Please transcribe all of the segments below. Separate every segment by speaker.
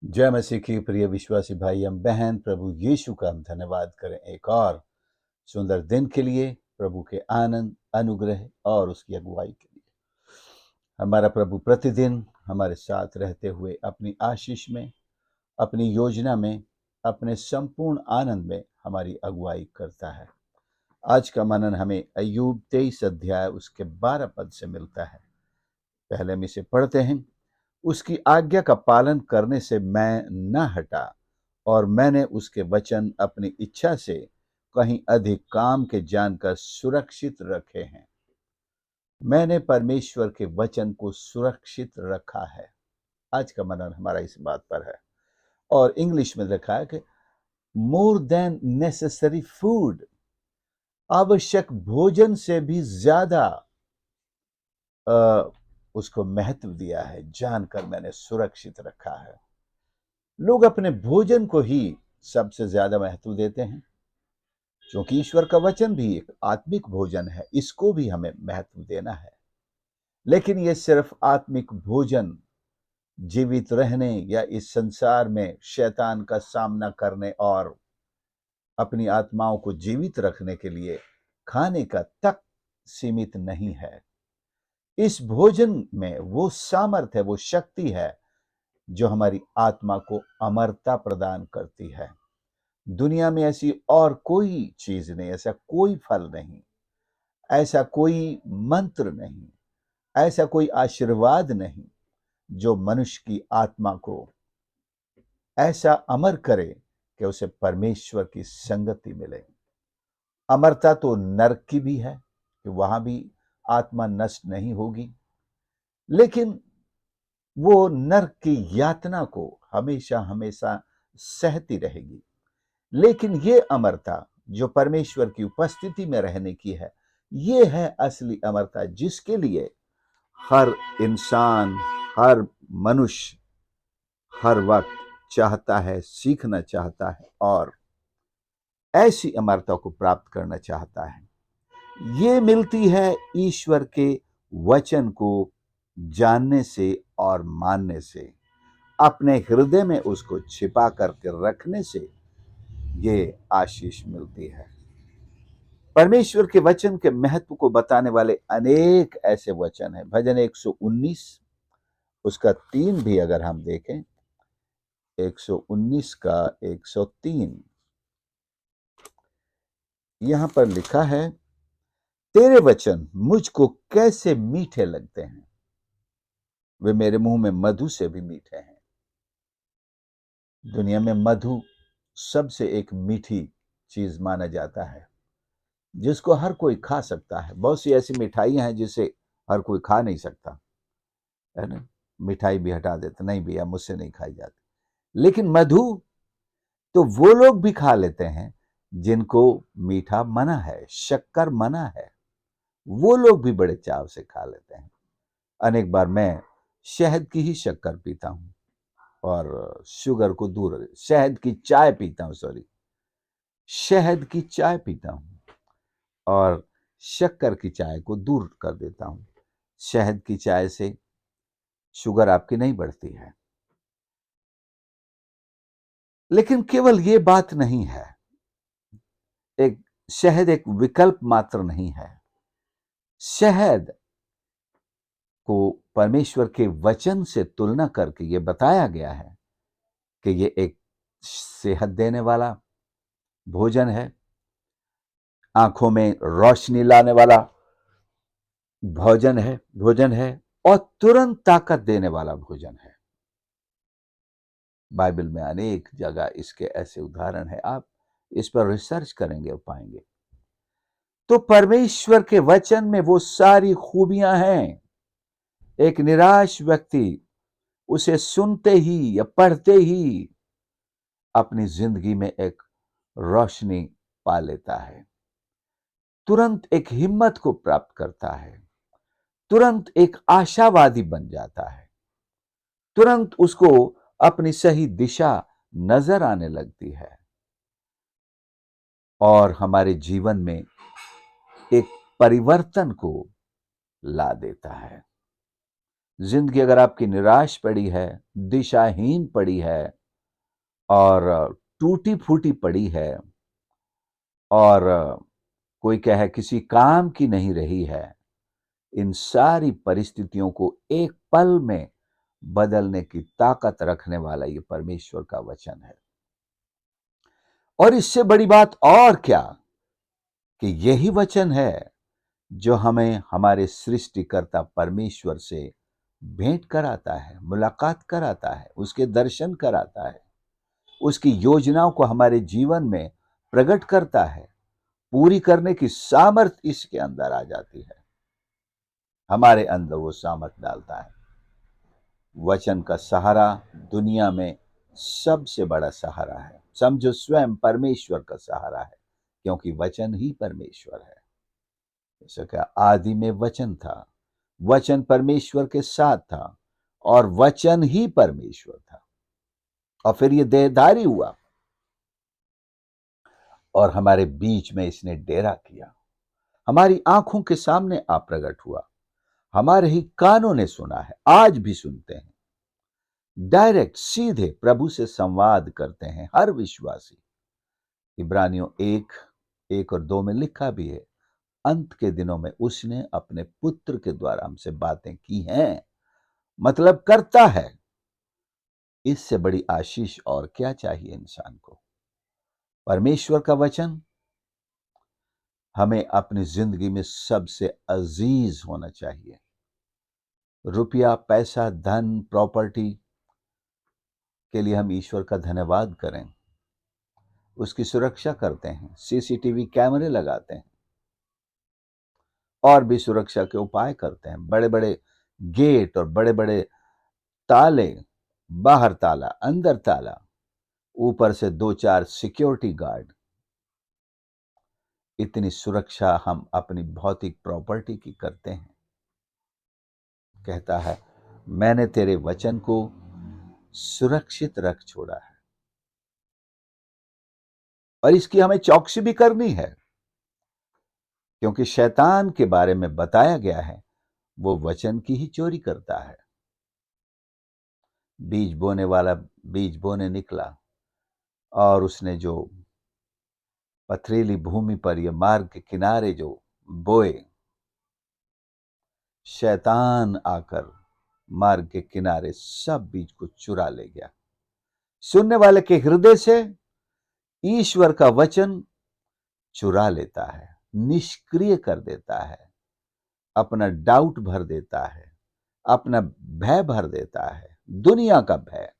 Speaker 1: जय मसीह की प्रिय विश्वासी भाई एवं बहन, प्रभु यीशु का हम धन्यवाद करें एक और सुंदर दिन के लिए, प्रभु के आनंद, अनुग्रह और उसकी अगुवाई के लिए। हमारा प्रभु प्रतिदिन हमारे साथ रहते हुए अपनी आशीष में, अपनी योजना में, अपने संपूर्ण आनंद में हमारी अगुवाई करता है। आज का मनन हमें अय्यूब 23 अध्याय उसके 12 पद से मिलता है। पहले हम इसे पढ़ते हैं। उसकी आज्ञा का पालन करने से मैं न हटा, और मैंने उसके वचन अपनी इच्छा से कहीं अधिक काम के जानकर सुरक्षित रखे हैं। मैंने परमेश्वर के वचन को सुरक्षित रखा है। आज का मनन हमारा इस बात पर है। और इंग्लिश में लिखा है कि मोर देन नेसेसरी फूड, आवश्यक भोजन से भी ज्यादा उसको महत्व दिया है, जानकर मैंने सुरक्षित रखा है। लोग अपने भोजन को ही सबसे ज्यादा महत्व देते हैं, क्योंकि ईश्वर का वचन भी एक आत्मिक भोजन है, इसको भी हमें महत्व देना है। लेकिन ये सिर्फ आत्मिक भोजन जीवित रहने या इस संसार में शैतान का सामना करने और अपनी आत्माओं को जीवित रखने के लिए खाने का तक सीमित नहीं है। इस भोजन में वो सामर्थ है, वो शक्ति है जो हमारी आत्मा को अमरता प्रदान करती है। दुनिया में ऐसी और कोई चीज नहीं, ऐसा कोई फल नहीं, ऐसा कोई मंत्र नहीं, ऐसा कोई आशीर्वाद नहीं जो मनुष्य की आत्मा को ऐसा अमर करे कि उसे परमेश्वर की संगति मिले। अमरता तो नरक की भी है कि वहां भी आत्मा नष्ट नहीं होगी, लेकिन वो नरक की यातना को हमेशा हमेशा सहती रहेगी। लेकिन ये अमरता जो परमेश्वर की उपस्थिति में रहने की है, ये है असली अमरता, जिसके लिए हर इंसान, हर मनुष्य हर वक्त चाहता है, सीखना चाहता है और ऐसी अमरता को प्राप्त करना चाहता है। ये मिलती है ईश्वर के वचन को जानने से और मानने से, अपने हृदय में उसको छिपा करके रखने से ये आशीष मिलती है। परमेश्वर के वचन के महत्व को बताने वाले अनेक ऐसे वचन हैं। भजन 119 उसका 3 भी अगर हम देखें, 119 का 103, यहां पर लिखा है, तेरे वचन मुझको कैसे मीठे लगते हैं, वे मेरे मुंह में मधु से भी मीठे हैं। दुनिया में मधु सबसे एक मीठी चीज माना जाता है, जिसको हर कोई खा सकता है। बहुत सी ऐसी मिठाइयां हैं जिसे हर कोई खा नहीं सकता, है ना। मिठाई भी हटा देते, नहीं भैया मुझसे नहीं खाई जाती। लेकिन मधु तो वो लोग भी खा लेते हैं जिनको मीठा मना है, शक्कर मना है, वो लोग भी बड़े चाव से खा लेते हैं। अनेक बार मैं शहद की ही शक्कर पीता हूं और शुगर को दूर, शहद की चाय पीता हूं, सॉरी, शहद की चाय पीता हूं और शक्कर की चाय को दूर कर देता हूं। शहद की चाय से शुगर आपकी नहीं बढ़ती है। लेकिन केवल ये बात नहीं है, एक शहद एक विकल्प मात्र नहीं है। शहद को परमेश्वर के वचन से तुलना करके ये बताया गया है कि ये एक सेहत देने वाला भोजन है, आंखों में रोशनी लाने वाला भोजन है और तुरंत ताकत देने वाला भोजन है। बाइबल में अनेक जगह इसके ऐसे उदाहरण है, आप इस पर रिसर्च करेंगे और पाएंगे। तो परमेश्वर के वचन में वो सारी खूबियां हैं। एक निराश व्यक्ति उसे सुनते ही या पढ़ते ही अपनी जिंदगी में एक रोशनी पा लेता है, तुरंत एक हिम्मत को प्राप्त करता है, तुरंत एक आशावादी बन जाता है, तुरंत उसको अपनी सही दिशा नजर आने लगती है और हमारे जीवन में एक परिवर्तन को ला देता है। जिंदगी अगर आपकी निराश पड़ी है, दिशाहीन पड़ी है और टूटी फूटी पड़ी है और कोई कहे किसी काम की नहीं रही है, इन सारी परिस्थितियों को एक पल में बदलने की ताकत रखने वाला ये परमेश्वर का वचन है। और इससे बड़ी बात और क्या कि यही वचन है जो हमें हमारे सृष्टिकर्ता परमेश्वर से भेंट कराता है, मुलाकात कराता है, उसके दर्शन कराता है, उसकी योजनाओं को हमारे जीवन में प्रकट करता है, पूरी करने की सामर्थ इसके अंदर आ जाती है। हमारे अंदर वो सामर्थ डालता है। वचन का सहारा दुनिया में सबसे बड़ा सहारा है। समझो स्वयं परमेश्वर का सहारा है, क्योंकि वचन ही परमेश्वर है। जैसा कि आदि में वचन था, वचन परमेश्वर के साथ था और वचन ही परमेश्वर था। और फिर ये देहधारी हुआ और हमारे बीच में इसने डेरा किया, हमारी आंखों के सामने आ प्रकट हुआ, हमारे ही कानों ने सुना है, आज भी सुनते हैं। डायरेक्ट सीधे प्रभु से संवाद करते हैं हर विश्वासी। इब्रानियों 1:1 और 2 में लिखा भी है, अंत के दिनों में उसने अपने पुत्र के द्वारा हमसे बातें की हैं, मतलब करता है। इससे बड़ी आशीष और क्या चाहिए इंसान को। परमेश्वर का वचन हमें अपनी जिंदगी में सबसे अजीज होना चाहिए। रुपया, पैसा, धन, प्रॉपर्टी के लिए हम ईश्वर का धन्यवाद करें, उसकी सुरक्षा करते हैं, सीसीटीवी कैमरे लगाते हैं और भी सुरक्षा के उपाय करते हैं, बड़े बड़े गेट और बड़े बड़े ताले, बाहर ताला, अंदर ताला, ऊपर से 2-4 सिक्योरिटी गार्ड। इतनी सुरक्षा हम अपनी भौतिक प्रॉपर्टी की करते हैं। कहता है, मैंने तेरे वचन को सुरक्षित रख छोड़ा है। और इसकी हमें चौकसी भी करनी है, क्योंकि शैतान के बारे में बताया गया है, वो वचन की ही चोरी करता है। बीज बोने वाला बीज बोने निकला और उसने जो पथरीली भूमि पर या मार्ग के किनारे जो बोए, शैतान आकर मार्ग के किनारे सब बीज को चुरा ले गया। सुनने वाले के हृदय से ईश्वर का वचन चुरा लेता है, निष्क्रिय कर देता है, अपना डाउट भर देता है, अपना भय भर देता है, दुनिया का भय।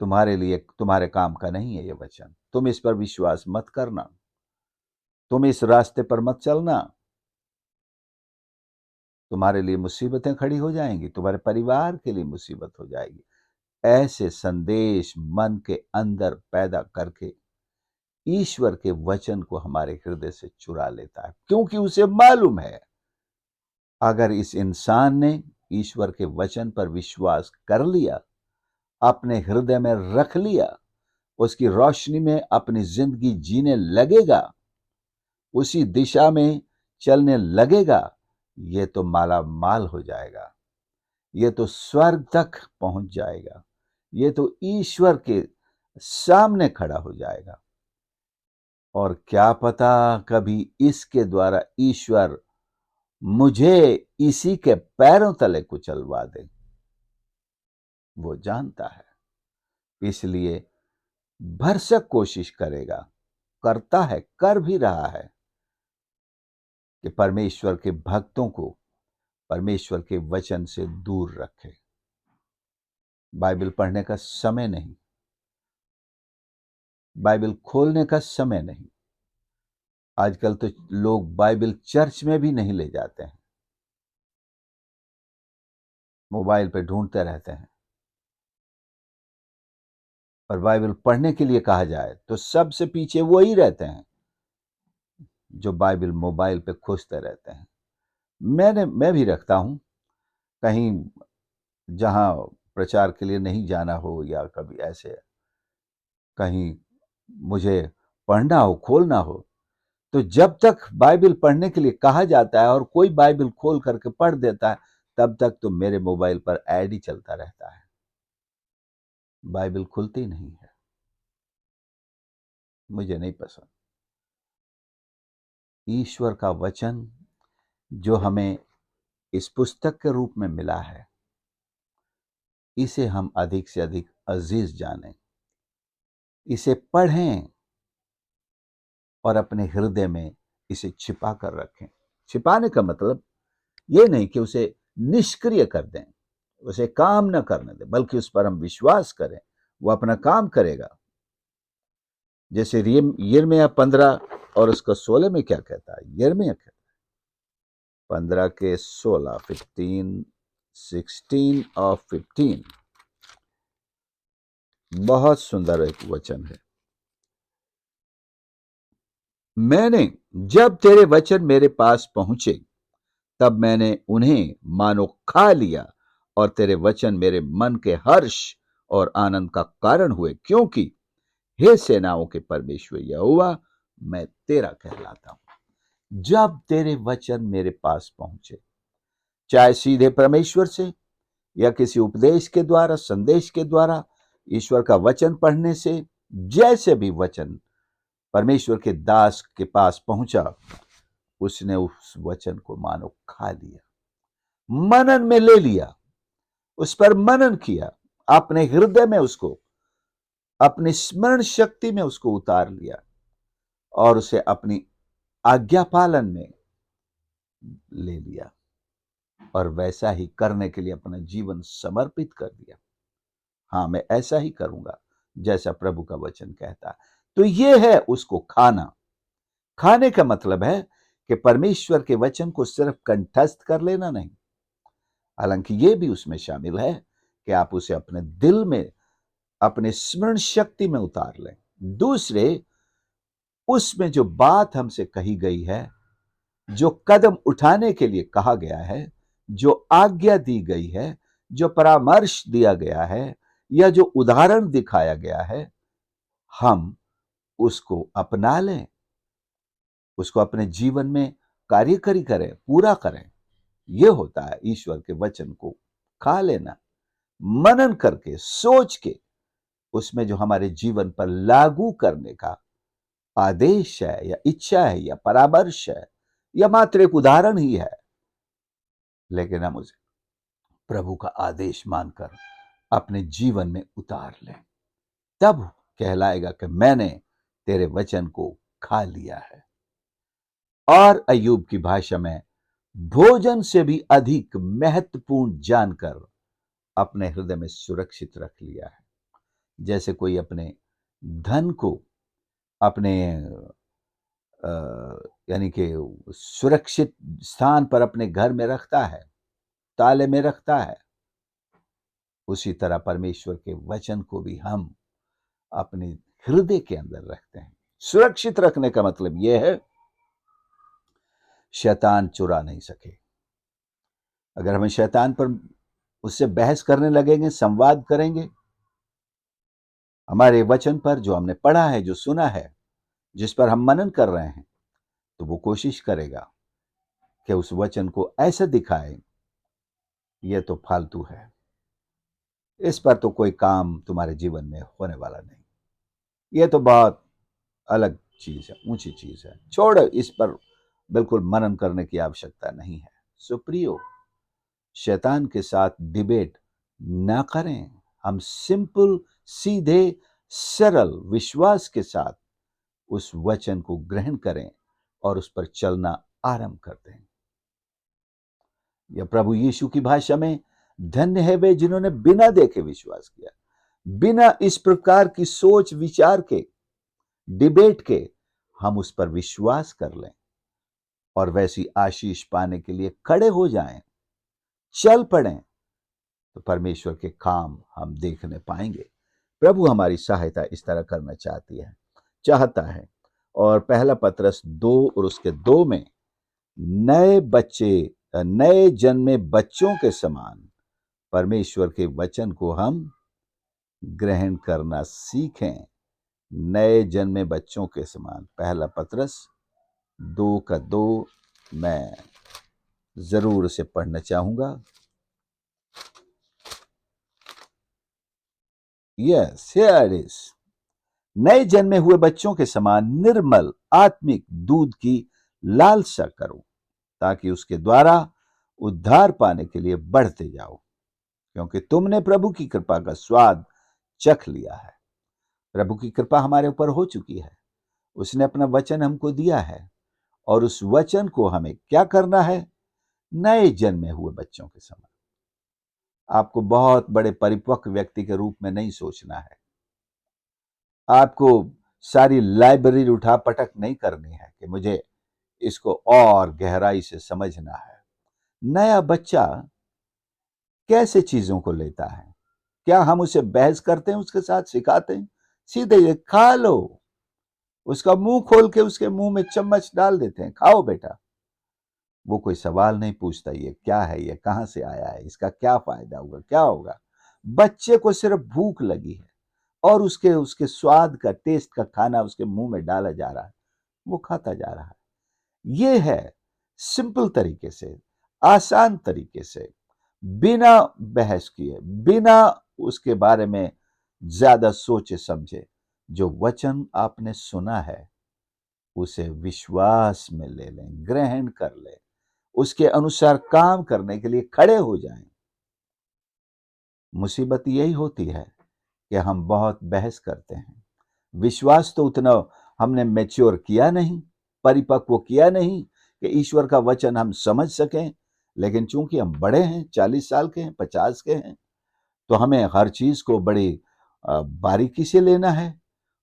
Speaker 1: तुम्हारे लिए, तुम्हारे काम का नहीं है ये वचन, तुम इस पर विश्वास मत करना, तुम इस रास्ते पर मत चलना, तुम्हारे लिए मुसीबतें खड़ी हो जाएंगी, तुम्हारे परिवार के लिए मुसीबत हो जाएगी। ऐसे संदेश मन के अंदर पैदा करके ईश्वर के वचन को हमारे हृदय से चुरा लेता है, क्योंकि उसे मालूम है अगर इस इंसान ने ईश्वर के वचन पर विश्वास कर लिया, अपने हृदय में रख लिया, उसकी रोशनी में अपनी जिंदगी जीने लगेगा, उसी दिशा में चलने लगेगा, ये तो माला माल हो जाएगा, ये तो स्वर्ग तक पहुंच जाएगा, ये तो ईश्वर के सामने खड़ा हो जाएगा। और क्या पता कभी इसके द्वारा ईश्वर मुझे इसी के पैरों तले कुचलवा दे, वो जानता है। इसलिए भरसक कोशिश करेगा, करता है, कर भी रहा है कि परमेश्वर के भक्तों को परमेश्वर के वचन से दूर रखे। बाइबल पढ़ने का समय नहीं, बाइबल खोलने का समय नहीं। आजकल तो लोग बाइबल चर्च में भी नहीं ले जाते हैं, मोबाइल पे ढूंढते रहते हैं। और बाइबल पढ़ने के लिए कहा जाए तो सबसे पीछे वो ही रहते हैं जो बाइबल मोबाइल पे खोजते रहते हैं। मैं भी रखता हूं, कहीं जहां प्रचार के लिए नहीं जाना हो या कभी ऐसे कहीं मुझे पढ़ना हो, खोलना हो, तो जब तक बाइबल पढ़ने के लिए कहा जाता है और कोई बाइबल खोल करके पढ़ देता है, तब तक तो मेरे मोबाइल पर ऐड ही चलता रहता है, बाइबल खुलती नहीं है। मुझे नहीं पसंद। ईश्वर का वचन जो हमें इस पुस्तक के रूप में मिला है, इसे हम अधिक से अधिक अजीज जानें, इसे पढ़ें और अपने हृदय में इसे छिपा कर रखें। छिपाने का मतलब ये नहीं कि उसे निष्क्रिय कर दें, उसे काम न करने दें, बल्कि उस पर हम विश्वास करें, वो अपना काम करेगा। जैसे यिर्मयाह 15 और उसका 16 में क्या कहता है? यिर्मयाह कहता है 15 के 16, 16 और 15, बहुत सुंदर एक वचन है। मैंने जब तेरे वचन मेरे पास पहुंचे, तब मैंने उन्हें मानो खा लिया, और तेरे वचन मेरे मन के हर्ष और आनंद का कारण हुए, क्योंकि हे सेनाओं के परमेश्वर यहोवा, मैं तेरा कहलाता हूं। जब तेरे वचन मेरे पास पहुंचे, चाहे सीधे परमेश्वर से या किसी उपदेश के द्वारा, संदेश के द्वारा, ईश्वर का वचन पढ़ने से, जैसे भी वचन परमेश्वर के दास के पास पहुंचा, उसने उस वचन को मानो खा लिया, मनन में ले लिया, उस पर मनन किया, अपने हृदय में उसको, अपनी स्मरण शक्ति में उसको उतार लिया और उसे अपनी आज्ञा पालन में ले लिया और वैसा ही करने के लिए अपना जीवन समर्पित कर दिया। हाँ, मैं ऐसा ही करूंगा जैसा प्रभु का वचन कहता है। तो ये है उसको खाना। खाने का मतलब है कि परमेश्वर के वचन को सिर्फ कंठस्थ कर लेना नहीं, हालांकि ये भी उसमें शामिल है कि आप उसे अपने दिल में, अपने स्मरण शक्ति में उतार लें। दूसरे, उसमें जो बात हमसे कही गई है, जो कदम उठाने के लिए कहा गया है, जो आज्ञा दी गई है, जो परामर्श दिया गया है, या जो उदाहरण दिखाया गया है, हम उसको अपना लें, उसको अपने जीवन में कार्यकरी करें, पूरा करें। यह होता है ईश्वर के वचन को खा लेना, मनन करके, सोच के, उसमें जो हमारे जीवन पर लागू करने का आदेश है या इच्छा है या परामर्श है या मात्र एक उदाहरण ही है, लेकिन हम उसे प्रभु का आदेश मानकर अपने जीवन में उतार लें, तब कहलाएगा कि मैंने तेरे वचन को खा लिया है। और अय्यूब की भाषा में भोजन से भी अधिक महत्वपूर्ण जानकर अपने हृदय में सुरक्षित रख लिया है। जैसे कोई अपने धन को अपने यानी कि सुरक्षित स्थान पर अपने घर में रखता है, ताले में रखता है, उसी तरह परमेश्वर के वचन को भी हम अपने हृदय के अंदर रखते हैं। सुरक्षित रखने का मतलब यह है, शैतान चुरा नहीं सके। अगर हम शैतान पर उससे बहस करने लगेंगे, संवाद करेंगे, हमारे वचन पर जो हमने पढ़ा है, जो सुना है, जिस पर हम मनन कर रहे हैं, तो वो कोशिश करेगा कि उस वचन को ऐसा दिखाए, यह तो फालतू है, इस पर तो कोई काम तुम्हारे जीवन में होने वाला नहीं, यह तो बहुत अलग चीज है, ऊंची चीज है, छोड़, इस पर बिल्कुल मनन करने की आवश्यकता नहीं है। सुप्रियो, शैतान के साथ डिबेट ना करें। हम सिंपल, सीधे, सरल विश्वास के साथ उस वचन को ग्रहण करें और उस पर चलना आरंभ कर दें। या प्रभु यीशु की भाषा में, धन्य है वे जिन्होंने बिना देखे विश्वास किया। बिना इस प्रकार की सोच विचार के, डिबेट के, हम उस पर विश्वास कर लें और वैसी आशीष पाने के लिए खड़े हो जाएं, चल पड़ें, तो परमेश्वर के काम हम देखने पाएंगे। प्रभु हमारी सहायता इस तरह करना चाहता है। और पहला पत्रस 2 और उसके 2 में, नए जन्मे बच्चों के समान परमेश्वर के वचन को हम ग्रहण करना सीखें। नए जन्मे बच्चों के समान, पहला पत्रस 2 का 2 मैं जरूर उसे पढ़ना चाहूंगा। Yes, here it is. नए जन्मे हुए बच्चों के समान निर्मल आत्मिक दूध की लालसा करो, ताकि उसके द्वारा उद्धार पाने के लिए बढ़ते जाओ, क्योंकि तुमने प्रभु की कृपा का स्वाद चख लिया है। प्रभु की कृपा हमारे ऊपर हो चुकी है। उसने अपना वचन हमको दिया है, और उस वचन को हमें क्या करना है? नए जन्मे हुए बच्चों के समान। आपको बहुत बड़े परिपक्व व्यक्ति के रूप में नहीं सोचना है। आपको सारी लाइब्रेरी उठा पटक नहीं करनी है कि मुझे इसको और गहराई से समझना है। नया बच्चा कैसे चीजों को लेता है? क्या हम उसे बहस करते हैं, उसके साथ सिखाते हैं? सीधे ये खा लो, उसका मुंह खोल के उसके मुंह में चम्मच डाल देते हैं, खाओ बेटा। वो कोई सवाल नहीं पूछता, ये क्या है, ये कहां से आया है, इसका क्या फायदा होगा, क्या होगा। बच्चे को सिर्फ भूख लगी है, और उसके उसके स्वाद का, टेस्ट का खाना उसके मुंह में डाला जा रहा है, वो खाता जा रहा है। ये है सिंपल तरीके से, आसान तरीके से, बिना बहस किए, बिना उसके बारे में ज्यादा सोचे समझे, जो वचन आपने सुना है उसे विश्वास में ले लें, ग्रहण कर लें, उसके अनुसार काम करने के लिए खड़े हो जाएं। मुसीबत यही होती है कि हम बहुत बहस करते हैं। विश्वास तो उतना हमने मैच्योर किया नहीं, परिपक्व किया नहीं कि ईश्वर का वचन हम समझ सकें। लेकिन चूंकि हम बड़े हैं, 40 साल के हैं, 50 के हैं, तो हमें हर चीज को बड़ी बारीकी से लेना है,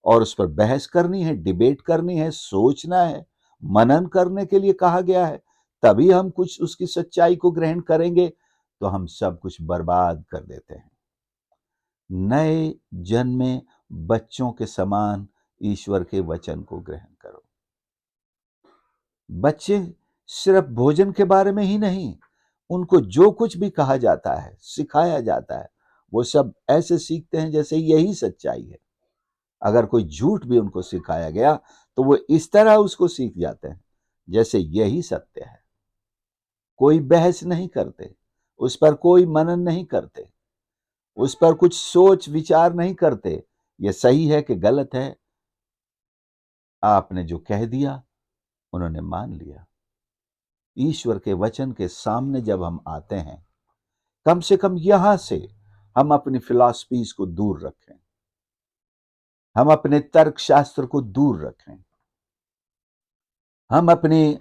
Speaker 1: और उस पर बहस करनी है, डिबेट करनी है, सोचना है, मनन करने के लिए कहा गया है। तभी हम कुछ उसकी सच्चाई को ग्रहण करेंगे, तो हम सब कुछ बर्बाद कर देते हैं। नए जन्मे बच्चों के समान ईश्वर के वचन को ग्रहण करो। बच्चे सिर्फ भोजन के बारे में ही नहीं, उनको जो कुछ भी कहा जाता है, सिखाया जाता है, वो सब ऐसे सीखते हैं जैसे यही सच्चाई है। अगर कोई झूठ भी उनको सिखाया गया, तो वो इस तरह उसको सीख जाते हैं जैसे यही सत्य है। कोई बहस नहीं करते, उस पर कोई मनन नहीं करते, उस पर कुछ सोच विचार नहीं करते, ये सही है कि गलत है। आपने जो कह दिया उन्होंने मान लिया। ईश्वर के वचन के सामने जब हम आते हैं, कम से कम यहां से हम अपनी फिलॉसफीज को दूर रखें, हम अपने तर्क शास्त्र को दूर रखें, हम अपने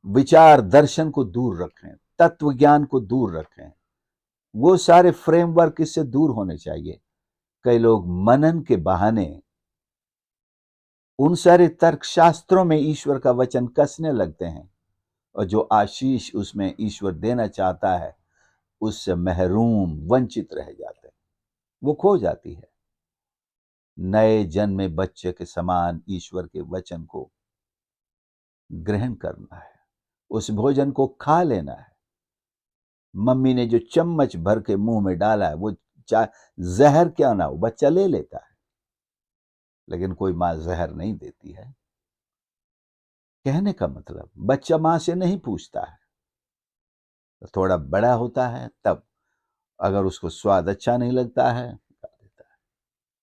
Speaker 1: विचार दर्शन को दूर रखें, तत्व ज्ञान को दूर रखें। वो सारे फ्रेमवर्क इससे दूर होने चाहिए। कई लोग मनन के बहाने उन सारे तर्क शास्त्रों में ईश्वर का वचन कसने लगते हैं, और जो आशीष उसमें ईश्वर देना चाहता है उससे महरूम, वंचित रह जाते हैं, वो खो जाती है। नए जन्मे बच्चे के समान ईश्वर के वचन को ग्रहण करना है, उस भोजन को खा लेना है। मम्मी ने जो चम्मच भर के मुंह में डाला है, वो चाहे जहर क्या ना हो, बच्चा ले लेता है, लेकिन कोई मां जहर नहीं देती है। कहने का मतलब, बच्चा मां से नहीं पूछता है, तो थोड़ा बड़ा होता है तब अगर उसको स्वाद अच्छा नहीं लगता है, खा देता है।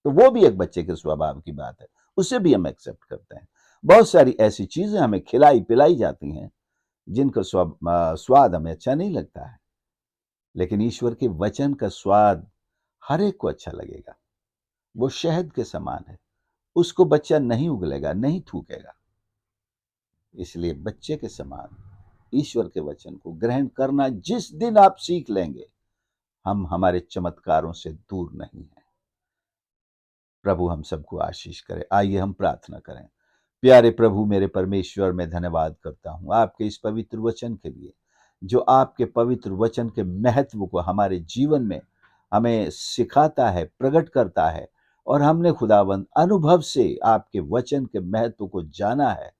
Speaker 1: तो वो भी एक बच्चे के स्वभाव की बात है, उसे भी हम एक्सेप्ट करते हैं। बहुत सारी ऐसी चीजें हमें खिलाई पिलाई जाती हैं जिनका स्वाद हमें अच्छा नहीं लगता है, लेकिन ईश्वर के वचन का स्वाद हर एक को अच्छा लगेगा। वो शहद के समान है, उसको बच्चा नहीं उगलेगा, नहीं थूकेगा। इसलिए बच्चे के समान ईश्वर के वचन को ग्रहण करना जिस दिन आप सीख लेंगे, हम हमारे चमत्कारों से दूर नहीं है। प्रभु हम सबको आशीष करे। आइए हम प्रार्थना करें। प्यारे प्रभु, मेरे परमेश्वर, मैं धन्यवाद करता हूं आपके इस पवित्र वचन के लिए, जो आपके पवित्र वचन के महत्व को हमारे जीवन में हमें सिखाता है, प्रकट करता है। और हमने खुदावंद अनुभव से आपके वचन के महत्व को जाना है,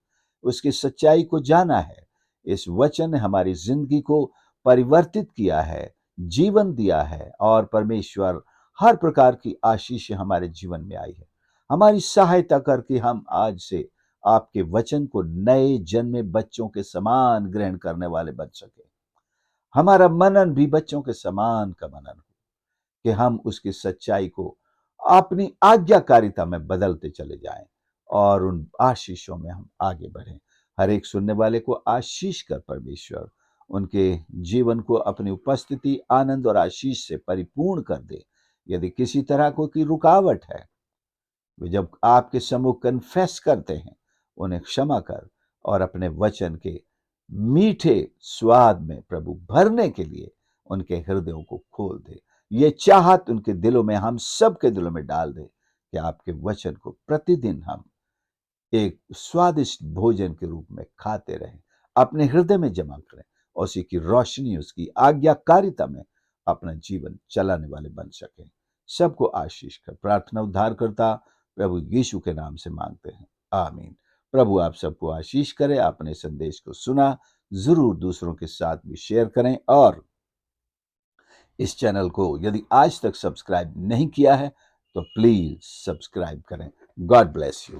Speaker 1: उसकी सच्चाई को जाना है। इस वचन ने हमारी जिंदगी को परिवर्तित किया है, जीवन दिया है, और परमेश्वर हर प्रकार की आशीष हमारे जीवन में आई है। हमारी सहायता करके हम आज से आपके वचन को नए जन्मे बच्चों के समान ग्रहण करने वाले बन सके। हमारा मनन भी बच्चों के समान का मनन हो कि हम उसकी सच्चाई को अपनी आज्ञाकारिता में बदलते चले जाएं और उन आशीषों में हम आगे बढ़ें। हर एक सुनने वाले को आशीष कर परमेश्वर उनके जीवन को अपनी उपस्थिति, आनंद और आशीष से परिपूर्ण कर दे। यदि किसी तरह की रुकावट है, वे जब आपके सम्मुख कन्फेस करते हैं, उन्हें क्षमा कर और अपने वचन के मीठे स्वाद में प्रभु भरने के लिए उनके हृदयों को खोल दे। ये चाहत उनके दिलों में, हम सबके दिलों में डाल दे कि आपके वचन को प्रतिदिन हम एक स्वादिष्ट भोजन के रूप में खाते रहें, अपने हृदय में जमा करें और उसी की रोशनी, उसकी आज्ञाकारिता में अपना जीवन चलाने वाले बन सकें। सबको आशीष कर प्रार्थना उद्धार करता प्रभु यीशु के नाम से मांगते हैं, आमीन। प्रभु आप सबको आशीष करे। आपने संदेश को सुना, जरूर दूसरों के साथ भी शेयर करें और इस चैनल को यदि आज तक सब्सक्राइब नहीं किया है तो प्लीज सब्सक्राइब करें। God bless you.